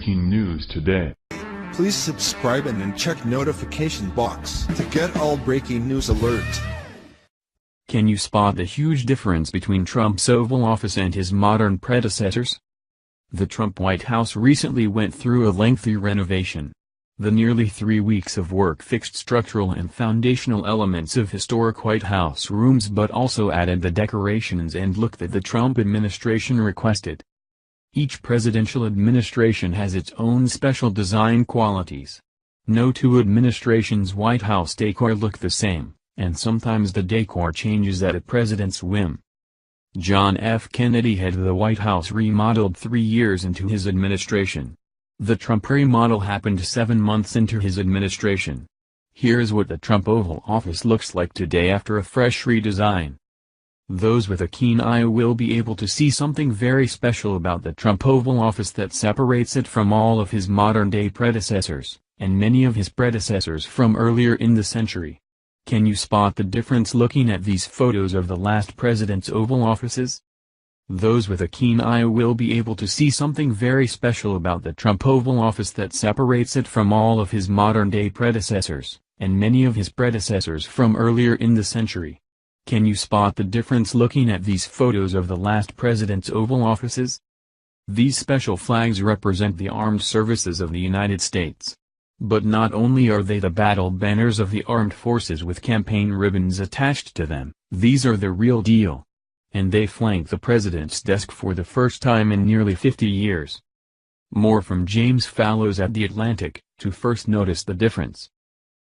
Breaking news today. Please subscribe and then check notification box to get all breaking news alerts. Can you spot the huge difference between Trump's Oval Office and his modern predecessors? The Trump White House recently went through a lengthy renovation. The nearly 3 weeks of work fixed structural and foundational elements of historic White House rooms but also added the decorations and look that the Trump administration requested. Each presidential administration has its own special design qualities. No two administrations' White House decor look the same, and sometimes the decor changes at a president's whim. John F. Kennedy had the White House remodeled 3 years into his administration. The Trump remodel happened 7 months into his administration. Here's what the Trump Oval Office looks like today after a fresh redesign. Those with a keen eye will be able to see something very special about the Trump Oval Office that separates it from all of his modern-day predecessors, and many of his predecessors from earlier in the century. Can you spot the difference looking at these photos of the last president's Oval Offices? Those with a keen eye will be able to see something very special about the Trump Oval Office that separates it from all of his modern-day predecessors, and many of his predecessors from earlier in the century. Can you spot the difference looking at these photos of the last president's Oval Offices? These special flags represent the armed services of the United States. But not only are they the battle banners of the armed forces with campaign ribbons attached to them, these are the real deal. And they flank the president's desk for the first time in nearly 50 years. More from James Fallows at The Atlantic, to first notice the difference.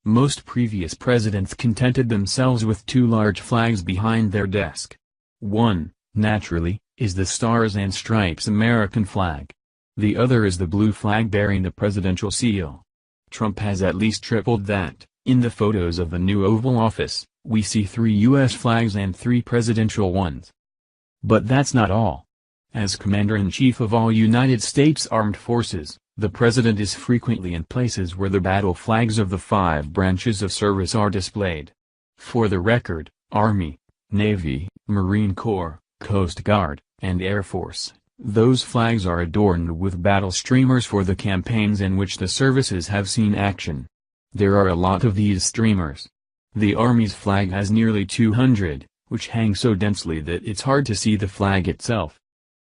Most previous presidents contented themselves with 2 large flags behind their desk. One, naturally, is the Stars and Stripes American flag. The other is the blue flag bearing the presidential seal. Trump has at least tripled that. In the photos of the new Oval Office, we see 3 U.S. flags and 3 presidential ones. But that's not all. As Commander-in-Chief of all United States Armed Forces, the President is frequently in places where the battle flags of the 5 branches of service are displayed. For the record, Army, Navy, Marine Corps, Coast Guard, and Air Force, those flags are adorned with battle streamers for the campaigns in which the services have seen action. There are a lot of these streamers. The Army's flag has nearly 200, which hang so densely that it's hard to see the flag itself.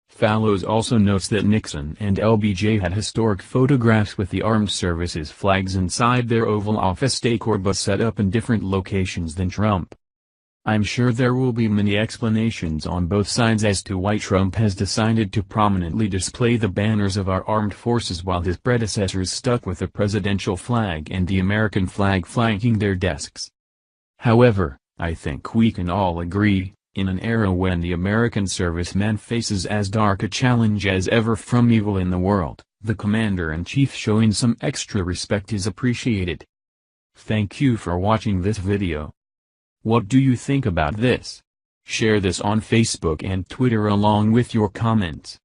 Fallows also notes that Nixon and LBJ had historic photographs with the armed services flags inside their Oval Office decor but set up in different locations than Trump. I'm sure there will be many explanations on both sides as to why Trump has decided to prominently display the banners of our armed forces while his predecessors stuck with the presidential flag and the American flag flanking their desks. However, I think we can all agree, in an era when the American serviceman faces as dark a challenge as ever from evil in the world, the Commander-in-Chief showing some extra respect is appreciated. Thank you for watching this video. What do you think about this? Share this on Facebook and Twitter along with your comments.